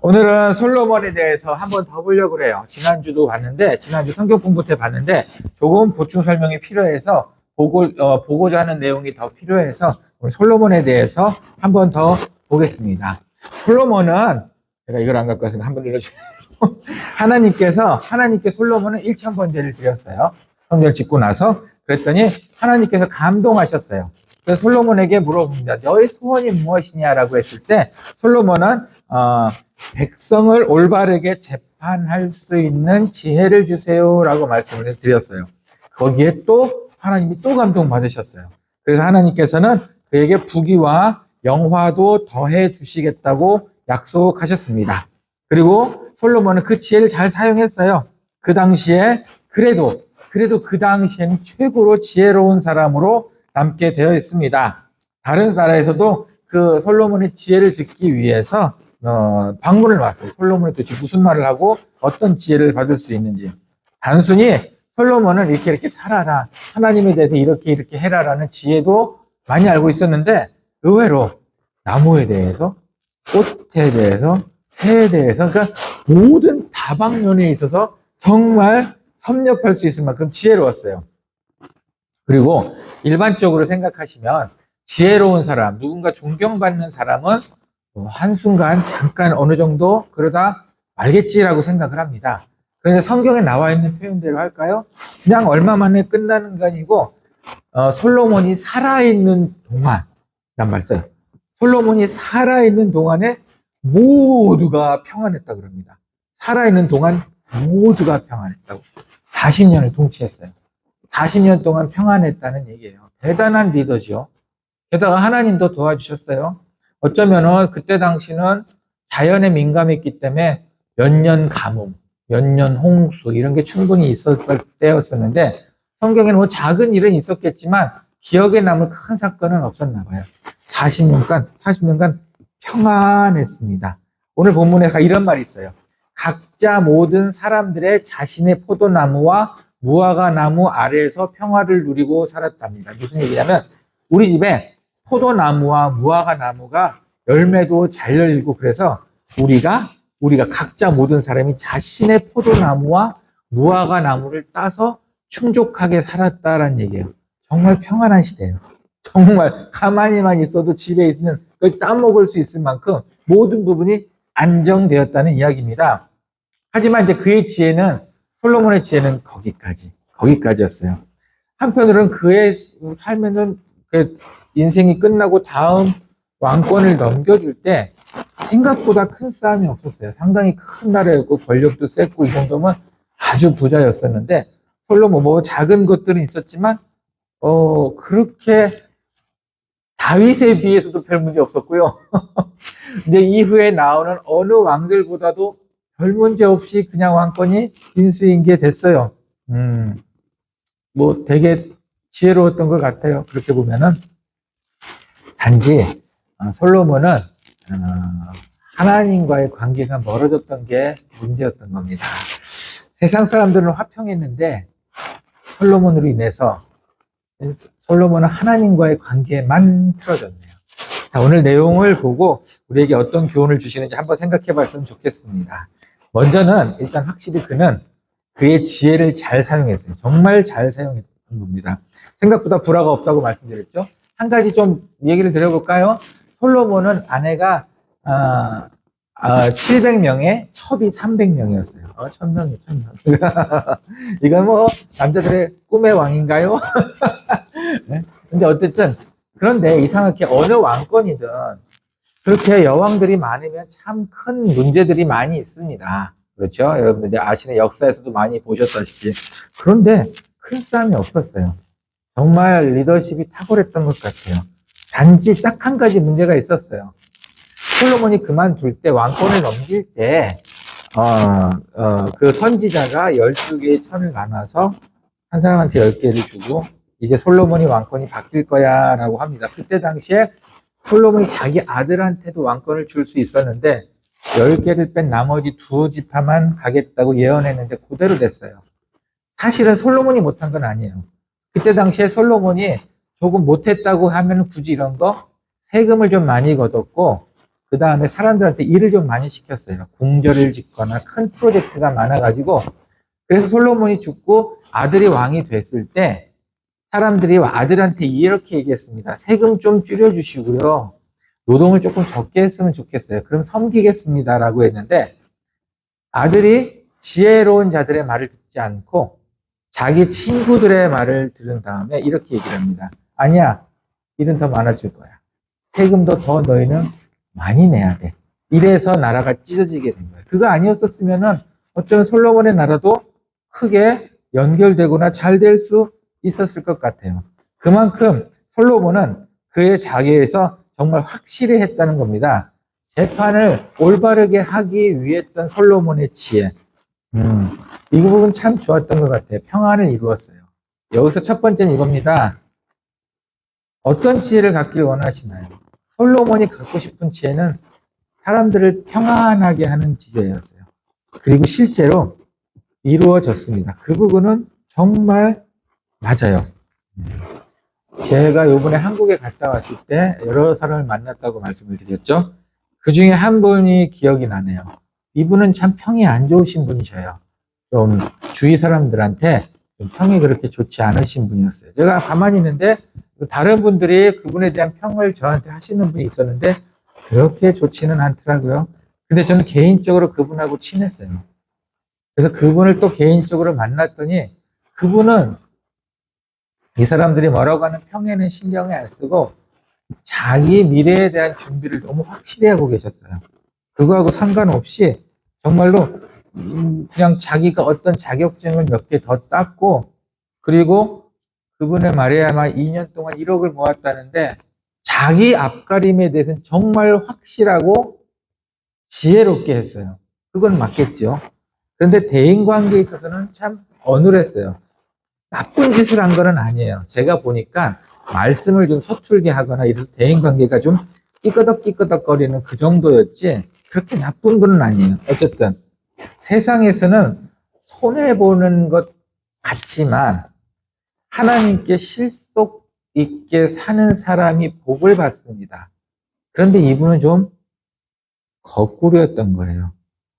오늘은 솔로몬에 대해서 한번 더 보려고 그래요. 지난주 성경 공부 때 봤는데, 조금 보충 설명이 필요해서, 보고자 하는 내용이 더 필요해서, 오늘 솔로몬에 대해서 한번 더 보겠습니다. 솔로몬은, 제가 이걸 안 갖고 왔으니까 한번 읽어주세요. 하나님께 솔로몬은 1000번제를 드렸어요. 성전을 짓고 나서. 그랬더니, 하나님께서 감동하셨어요. 그래서 솔로몬에게 물어봅니다. 너의 소원이 무엇이냐라고 했을 때, 솔로몬은, 백성을 올바르게 재판할 수 있는 지혜를 주세요라고 말씀을 드렸어요. 거기에 또 하나님이 또 감동받으셨어요. 그래서 하나님께서는 그에게 부귀와 영화도 더해 주시겠다고 약속하셨습니다. 그리고 솔로몬은 그 지혜를 잘 사용했어요. 그 당시에 그래도 그 당시에는 최고로 지혜로운 사람으로 남게 되어 있습니다. 다른 나라에서도 그 솔로몬의 지혜를 듣기 위해서 방문을 왔어요. 솔로몬이 도대체 무슨 말을 하고 어떤 지혜를 받을 수 있는지. 단순히 솔로몬은 이렇게 살아라, 하나님에 대해서 이렇게 해라라는 지혜도 많이 알고 있었는데, 의외로 나무에 대해서, 꽃에 대해서, 새에 대해서, 그러니까 모든 다방면에 있어서 정말 섭렵할 수 있을 만큼 지혜로웠어요. 그리고 일반적으로 생각하시면 지혜로운 사람, 누군가 존경받는 사람은 한순간 잠깐 어느 정도 그러다 말겠지라고 생각을 합니다. 그런데 성경에 나와 있는 표현대로 할까요? 그냥 얼마 만에 끝나는 게 아니고 솔로몬이 살아있는 동안 란 말 써요. 솔로몬이 살아있는 동안에 모두가 평안했다 그럽니다. 살아있는 동안 모두가 평안했다고. 40년을 통치했어요. 40년 동안 평안했다는 얘기예요. 대단한 리더죠. 게다가 하나님도 도와주셨어요. 어쩌면은 그때 당시는 자연에 민감했기 때문에 몇 년 가뭄, 몇 년 홍수 이런 게 충분히 있었을 때였었는데, 성경에는 뭐 작은 일은 있었겠지만 기억에 남을 큰 사건은 없었나 봐요. 40년간 평안했습니다. 오늘 본문에 이런 말이 있어요. 각자 모든 사람들의 자신의 포도나무와 무화과 나무 아래에서 평화를 누리고 살았답니다. 무슨 얘기냐면, 우리 집에 포도나무와 무화과 나무가 열매도 잘 열리고, 그래서 우리가 각자 모든 사람이 자신의 포도나무와 무화과 나무를 따서 충족하게 살았다라는 얘기예요. 정말 평안한 시대예요. 정말 가만히만 있어도 집에 있는 걸 따먹을 수 있을 만큼 모든 부분이 안정되었다는 이야기입니다. 하지만 이제 솔로몬의 지혜는 거기까지였어요. 한편으로는 그의 삶에는 그 인생이 끝나고 다음 왕권을 넘겨줄 때 생각보다 큰 싸움이 없었어요. 상당히 큰 나라였고 권력도 셌고 이 정도면 아주 부자였었는데, 솔로몬 뭐 작은 것들은 있었지만 그렇게 다윗에 비해서도 별 문제 없었고요. 근데 이후에 나오는 어느 왕들보다도 별 문제 없이 그냥 왕권이 인수인계 됐어요. 뭐 되게 지혜로웠던 것 같아요. 그렇게 보면은. 단지 솔로몬은 하나님과의 관계가 멀어졌던 게 문제였던 겁니다. 세상 사람들은 화평했는데 솔로몬으로 인해서 솔로몬은 하나님과의 관계만 틀어졌네요. 자, 오늘 내용을 보고 우리에게 어떤 교훈을 주시는지 한번 생각해 봤으면 좋겠습니다. 먼저는 일단 확실히 그는 그의 지혜를 잘 사용했어요. 정말 잘 사용했던 겁니다. 생각보다 불화가 없다고 말씀드렸죠. 한 가지 좀 얘기를 드려볼까요? 솔로몬은 아내가 700명에 첩이 300명이었어요. 1000명이 1000명. 이건 뭐 남자들의 꿈의 왕인가요? 네? 근데 어쨌든, 그런데 이상하게 어느 왕권이든 그렇게 여왕들이 많으면 참 큰 문제들이 많이 있습니다. 그렇죠? 여러분들 아시는 역사에서도 많이 보셨다시피. 그런데 큰 싸움이 없었어요. 정말 리더십이 탁월했던 것 같아요. 단지 딱 한 가지 문제가 있었어요. 솔로몬이 그만둘 때, 왕권을 넘길 때, 그 선지자가 12개의 천을 나눠서 한 사람한테 10개를 주고, 이제 솔로몬이 왕권이 바뀔 거야 라고 합니다. 그때 당시에 솔로몬이 자기 아들한테도 왕권을 줄 수 있었는데, 10개를 뺀 나머지 2지파만 가겠다고 예언했는데 그대로 됐어요. 사실은 솔로몬이 못한 건 아니에요. 그때 당시에 솔로몬이 조금 못했다고 하면 굳이 이런 거 세금을 좀 많이 걷었고, 그 다음에 사람들한테 일을 좀 많이 시켰어요. 궁전을 짓거나 큰 프로젝트가 많아가지고. 그래서 솔로몬이 죽고 아들이 왕이 됐을 때 사람들이 아들한테 이렇게 얘기했습니다. 세금 좀 줄여주시고요. 노동을 조금 적게 했으면 좋겠어요. 그럼 섬기겠습니다라고 했는데 아들이 지혜로운 자들의 말을 듣지 않고 자기 친구들의 말을 들은 다음에 이렇게 얘기를 합니다. 아니야, 일은 더 많아질 거야. 세금도 더 너희는 많이 내야 돼. 이래서 나라가 찢어지게 된 거예요. 그거 아니었었으면은 어쩌면 솔로몬의 나라도 크게 연결되거나 잘 될 수 있었을 것 같아요. 그만큼 솔로몬은 그의 자기에서 정말 확실히 했다는 겁니다. 재판을 올바르게 하기 위해 했던 솔로몬의 지혜. 이 부분 참 좋았던 것 같아요. 평안을 이루었어요. 여기서 첫 번째는 이겁니다. 어떤 지혜를 갖길 원하시나요? 솔로몬이 갖고 싶은 지혜는 사람들을 평안하게 하는 지혜였어요. 그리고 실제로 이루어졌습니다. 그 부분은 정말 맞아요. 제가 요번에 한국에 갔다 왔을 때 여러 사람을 만났다고 말씀을 드렸죠. 그 중에 한 분이 기억이 나네요. 이분은 참 평이 안 좋으신 분이셔요. 좀 주위 사람들한테 좀 평이 그렇게 좋지 않으신 분이었어요. 제가 가만히 있는데 다른 분들이 그분에 대한 평을 저한테 하시는 분이 있었는데 그렇게 좋지는 않더라고요. 근데 저는 개인적으로 그분하고 친했어요. 그래서 그분을 또 개인적으로 만났더니 그분은 이 사람들이 뭐라고 하는 평에는 신경을 안 쓰고 자기 미래에 대한 준비를 너무 확실히 하고 계셨어요. 그거하고 상관없이 정말로 그냥 자기가 어떤 자격증을 몇 개 더 땄고 그리고 그분의 말에 아마 2년 동안 1억을 모았다는데 자기 앞가림에 대해서는 정말 확실하고 지혜롭게 했어요. 그건 맞겠죠. 그런데 대인관계에 있어서는 참 어눌했어요. 나쁜 짓을 한 건 아니에요. 제가 보니까 말씀을 좀 서툴게 하거나 이래서 대인관계가 좀 끼끄덕끼끄덕거리는 그 정도였지 그렇게 나쁜 건 아니에요. 어쨌든 세상에서는 손해보는 것 같지만 하나님께 실속 있게 사는 사람이 복을 받습니다. 그런데 이분은 좀 거꾸로였던 거예요.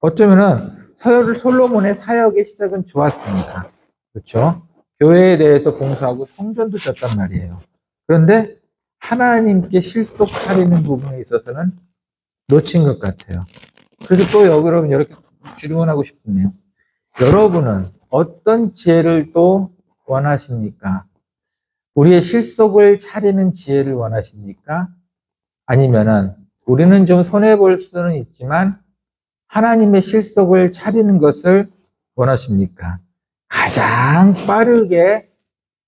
어쩌면은 솔로몬의 사역의 시작은 좋았습니다. 그렇죠? 교회에 대해서 공부하고 성전도 졌단 말이에요. 그런데 하나님께 실속 차리는 부분에 있어서는 놓친 것 같아요. 그래서 또 여러분 이렇게 질문하고 싶네요. 여러분은 어떤 지혜를 또 원하십니까? 우리의 실속을 차리는 지혜를 원하십니까? 아니면은 우리는 좀 손해볼 수는 있지만 하나님의 실속을 차리는 것을 원하십니까? 가장 빠르게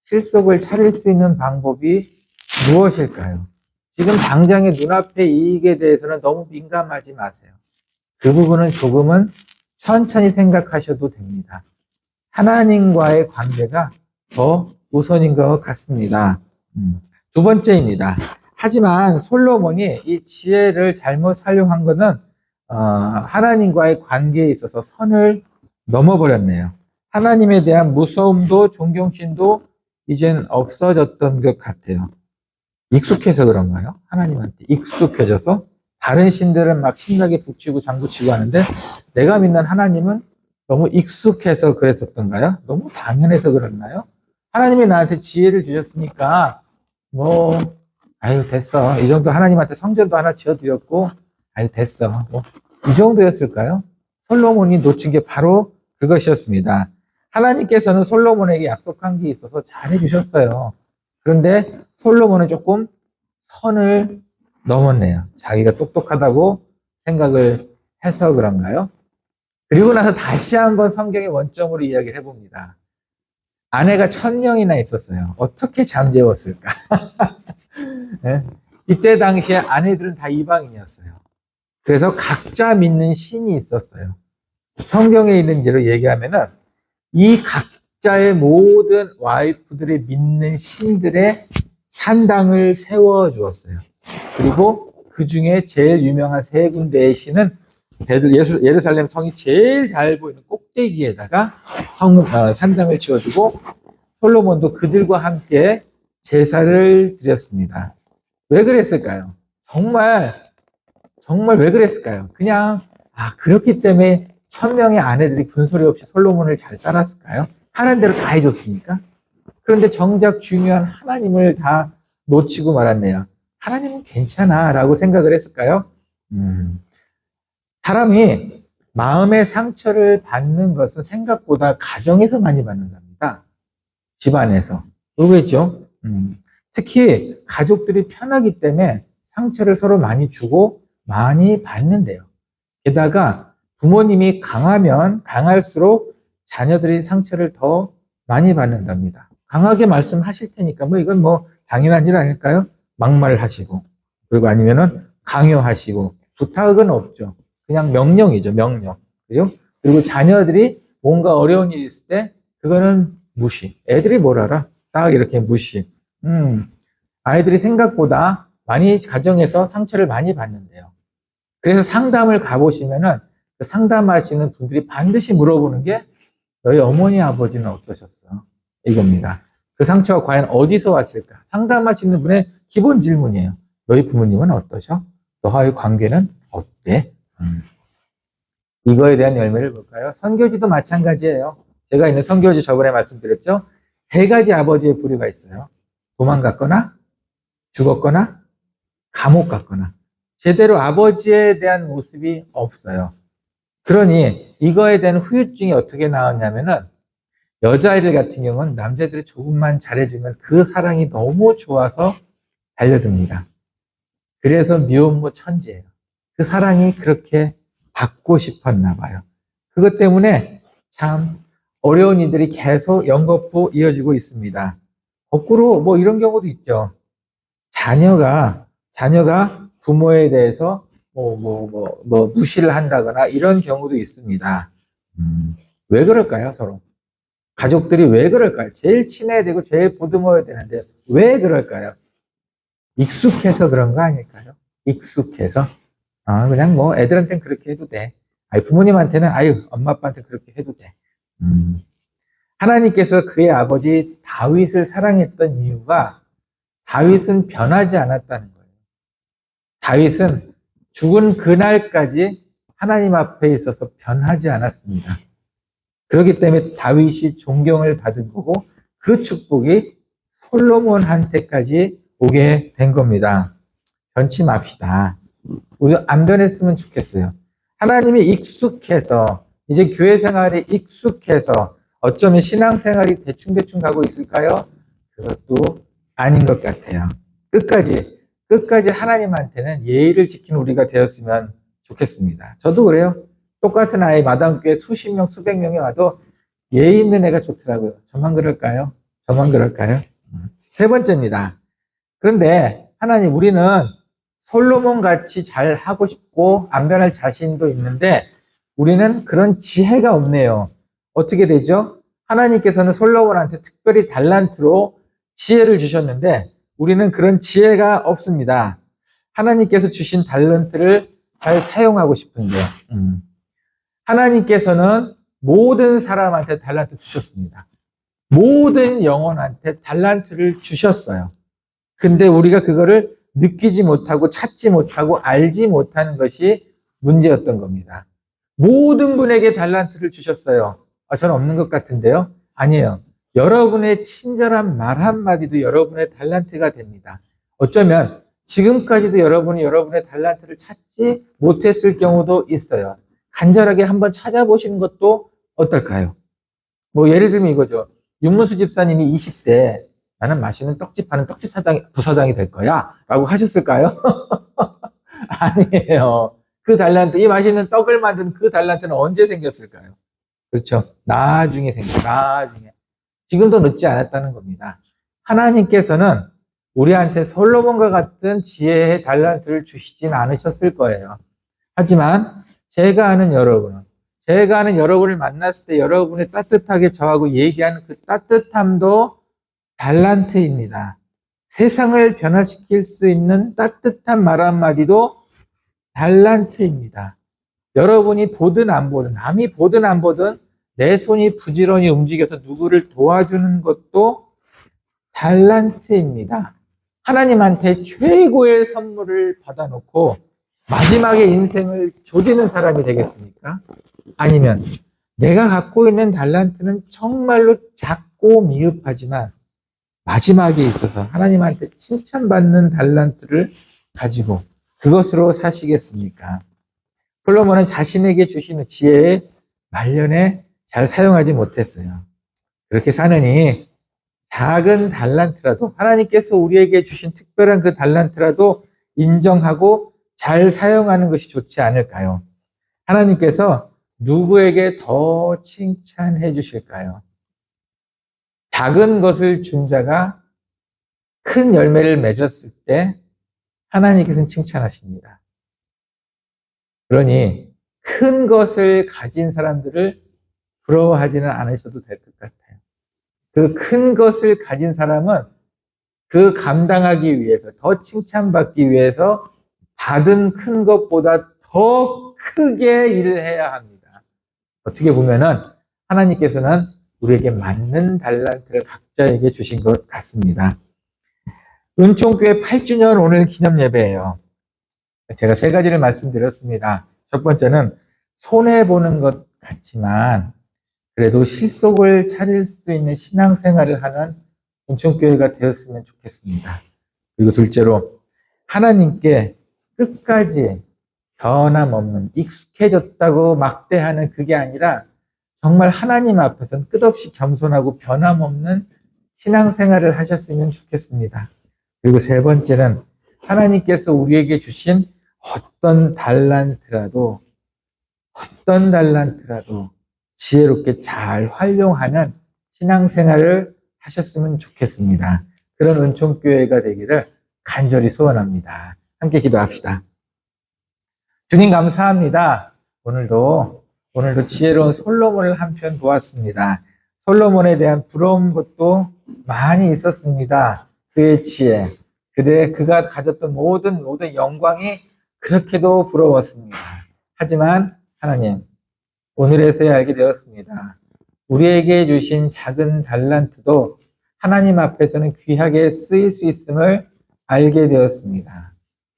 실속을 차릴 수 있는 방법이 무엇일까요? 지금 당장의 눈앞의 이익에 대해서는 너무 민감하지 마세요. 그 부분은 조금은 천천히 생각하셔도 됩니다. 하나님과의 관계가 더 우선인 것 같습니다. 두 번째입니다. 하지만 솔로몬이 이 지혜를 잘못 사용한 것은 하나님과의 관계에 있어서 선을 넘어버렸네요. 하나님에 대한 무서움도 존경심도 이젠 없어졌던 것 같아요. 익숙해서 그런가요? 하나님한테 익숙해져서 다른 신들은 막 신나게 북치고 장구치고 하는데 내가 믿는 하나님은 너무 익숙해서 그랬었던가요? 너무 당연해서 그랬나요? 하나님이 나한테 지혜를 주셨으니까 아유 됐어. 이 정도 하나님한테 성전도 하나 지어드렸고 아유 됐어. 이 정도였을까요? 솔로몬이 놓친 게 바로 그것이었습니다. 하나님께서는 솔로몬에게 약속한 게 있어서 잘해주셨어요. 그런데 솔로몬은 조금 선을 넘었네요. 자기가 똑똑하다고 생각을 해서 그런가요? 그리고 나서 다시 한번 성경의 원점으로 이야기를 해봅니다. 아내가 1000명이나 있었어요. 어떻게 잠재웠을까? 네? 이때 당시에 아내들은 다 이방인이었어요. 그래서 각자 믿는 신이 있었어요. 성경에 있는 대로 얘기하면은 이 각자의 모든 와이프들이 믿는 신들의 산당을 세워주었어요. 그리고 그 중에 제일 유명한 세 군데의 신은 예루살렘 성이 제일 잘 보이는 꼭대기에다가 산당을 지어주고 솔로몬도 그들과 함께 제사를 드렸습니다. 왜 그랬을까요? 정말 정말 왜 그랬을까요? 그냥 그렇기 때문에 1000명의 아내들이 군소리 없이 솔로몬을 잘 따랐을까요? 하는 대로 다 해줬으니까. 그런데 정작 중요한 하나님을 다 놓치고 말았네요. 하나님은 괜찮아 라고 생각을 했을까요? 사람이 마음의 상처를 받는 것은 생각보다 가정에서 많이 받는답니다. 집안에서. 왜죠? 특히 가족들이 편하기 때문에 상처를 서로 많이 주고 많이 받는데요. 게다가 부모님이 강하면 강할수록 자녀들이 상처를 더 많이 받는답니다. 강하게 말씀하실 테니까 이건 당연한 일 아닐까요? 막말을 하시고 그리고 아니면은 강요하시고 부탁은 없죠. 그냥 명령이죠. 명령. 그리고 자녀들이 뭔가 어려운 일이 있을 때 그거는 무시. 애들이 뭘 알아? 딱 이렇게 무시. 아이들이 생각보다 많이 가정에서 상처를 많이 받는데요. 그래서 상담을 가보시면은 그 상담하시는 분들이 반드시 물어보는 게 너희 어머니 아버지는 어떠셨어? 이겁니다. 그 상처가 과연 어디서 왔을까? 상담하시는 분의 기본 질문이에요. 너희 부모님은 어떠셔? 너와의 관계는 어때? 이거에 대한 열매를 볼까요? 선교지도 마찬가지예요. 제가 있는 선교지 저번에 말씀드렸죠? 3가지 아버지의 부류가 있어요. 도망갔거나 죽었거나 감옥 갔거나 제대로 아버지에 대한 모습이 없어요. 그러니 이거에 대한 후유증이 어떻게 나왔냐면은 여자아이들 같은 경우는 남자들이 조금만 잘해주면 그 사랑이 너무 좋아서 달려듭니다. 그래서 미혼모 천지예요. 그 사랑이 그렇게 받고 싶었나 봐요. 그것 때문에 참 어려운 일들이 계속 연거푸 이어지고 있습니다. 거꾸로 이런 경우도 있죠. 자녀가 부모에 대해서 무시를 한다거나 이런 경우도 있습니다. 왜 그럴까요, 서로? 가족들이 왜 그럴까요? 제일 친해야 되고 제일 보듬어야 되는데 왜 그럴까요? 익숙해서 그런 거 아닐까요? 익숙해서. 그냥 애들한테는 그렇게 해도 돼. 부모님한테는 엄마 아빠한테 그렇게 해도 돼. 하나님께서 그의 아버지 다윗을 사랑했던 이유가 다윗은 변하지 않았다는 거예요. 다윗은 죽은 그날까지 하나님 앞에 있어서 변하지 않았습니다. 그렇기 때문에 다윗이 존경을 받은 거고 그 축복이 솔로몬한테까지 오게 된 겁니다. 변치 맙시다. 우리 안 변했으면 좋겠어요. 하나님이 익숙해서 이제 교회 생활이 익숙해서 어쩌면 신앙생활이 대충대충 가고 있을까요? 그것도 아닌 것 같아요. 끝까지 하나님한테는 예의를 지키는 우리가 되었으면 좋겠습니다. 저도 그래요. 똑같은 아이 마당교회 수십 명, 수백 명이 와도 예의 있는 애가 좋더라고요. 저만 그럴까요? 3번째입니다. 그런데 하나님, 우리는 솔로몬 같이 잘 하고 싶고 안 변할 자신도 있는데 우리는 그런 지혜가 없네요. 어떻게 되죠? 하나님께서는 솔로몬한테 특별히 달란트로 지혜를 주셨는데 우리는 그런 지혜가 없습니다. 하나님께서 주신 달란트를 잘 사용하고 싶은데 하나님께서는 모든 사람한테 달란트 주셨습니다. 모든 영혼한테 달란트를 주셨어요. 근데 우리가 그거를 느끼지 못하고 찾지 못하고 알지 못하는 것이 문제였던 겁니다. 모든 분에게 달란트를 주셨어요. 저는 없는 것 같은데요. 아니에요. 여러분의 친절한 말 한마디도 여러분의 달란트가 됩니다. 어쩌면 지금까지도 여러분이 여러분의 달란트를 찾지 못했을 경우도 있어요. 간절하게 한번 찾아보시는 것도 어떨까요? 예를 들면 이거죠. 윤문수 집사님이 20대 나는 맛있는 떡집 하는 떡집 부사장이 될 거야 라고 하셨을까요? 아니에요. 그 달란트, 이 맛있는 떡을 만드는 그 달란트는 언제 생겼을까요? 그렇죠. 나중에. 지금도 늦지 않았다는 겁니다. 하나님께서는 우리한테 솔로몬과 같은 지혜의 달란트를 주시진 않으셨을 거예요. 하지만 제가 아는 여러분을 만났을 때 여러분이 따뜻하게 저하고 얘기하는 그 따뜻함도 달란트입니다. 세상을 변화시킬 수 있는 따뜻한 말 한마디도 달란트입니다. 여러분이 보든 안 보든, 남이 보든 안 보든 내 손이 부지런히 움직여서 누구를 도와주는 것도 달란트입니다. 하나님한테 최고의 선물을 받아놓고 마지막에 인생을 조지는 사람이 되겠습니까? 아니면 내가 갖고 있는 달란트는 정말로 작고 미흡하지만 마지막에 있어서 하나님한테 칭찬받는 달란트를 가지고 그것으로 사시겠습니까? 솔로몬은 자신에게 주시는 지혜의 말년에 잘 사용하지 못했어요. 그렇게 사느니 작은 달란트라도 하나님께서 우리에게 주신 특별한 그 달란트라도 인정하고 잘 사용하는 것이 좋지 않을까요? 하나님께서 누구에게 더 칭찬해 주실까요? 작은 것을 준 자가 큰 열매를 맺었을 때 하나님께서는 칭찬하십니다. 그러니 큰 것을 가진 사람들을 부러워하지는 않으셔도 될 것 같아요. 그 큰 것을 가진 사람은 그 감당하기 위해서, 더 칭찬받기 위해서 받은 큰 것보다 더 크게 일을 해야 합니다. 어떻게 보면은 하나님께서는 우리에게 맞는 달란트를 각자에게 주신 것 같습니다. 은총교회 8주년 오늘 기념 예배예요. 제가 세 가지를 말씀드렸습니다. 첫 번째는 손해보는 것 같지만 그래도 실속을 차릴 수 있는 신앙생활을 하는 은총교회가 되었으면 좋겠습니다. 그리고 둘째로 하나님께 끝까지 변함없는 익숙해졌다고 막대하는 그게 아니라 정말 하나님 앞에서는 끝없이 겸손하고 변함없는 신앙생활을 하셨으면 좋겠습니다. 그리고 세 번째는 하나님께서 우리에게 주신 어떤 달란트라도 지혜롭게 잘 활용하는 신앙생활을 하셨으면 좋겠습니다. 그런 은총교회가 되기를 간절히 소원합니다. 함께 기도합시다. 주님 감사합니다. 오늘도 지혜로운 솔로몬을 한편 보았습니다. 솔로몬에 대한 부러운 것도 많이 있었습니다. 그의 지혜, 그가 가졌던 모든 영광이 그렇게도 부러웠습니다. 하지만 하나님, 오늘에서야 알게 되었습니다. 우리에게 주신 작은 달란트도 하나님 앞에서는 귀하게 쓰일 수 있음을 알게 되었습니다.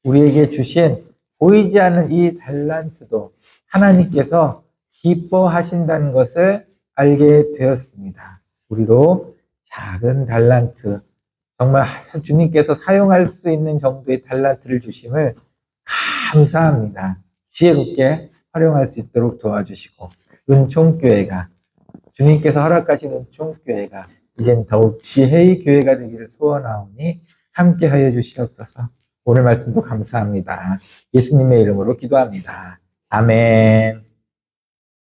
우리에게 주신 보이지 않는 이 달란트도 하나님께서 기뻐하신다는 것을 알게 되었습니다. 우리도 작은 달란트, 정말 주님께서 사용할 수 있는 정도의 달란트를 주심을 감사합니다. 지혜롭게 활용할 수 있도록 도와주시고 은총교회가 주님께서 허락하신 은총교회가 이젠 더욱 지혜의 교회가 되기를 소원하오니 함께하여 주시옵소서. 오늘 말씀도 감사합니다. 예수님의 이름으로 기도합니다. 아멘.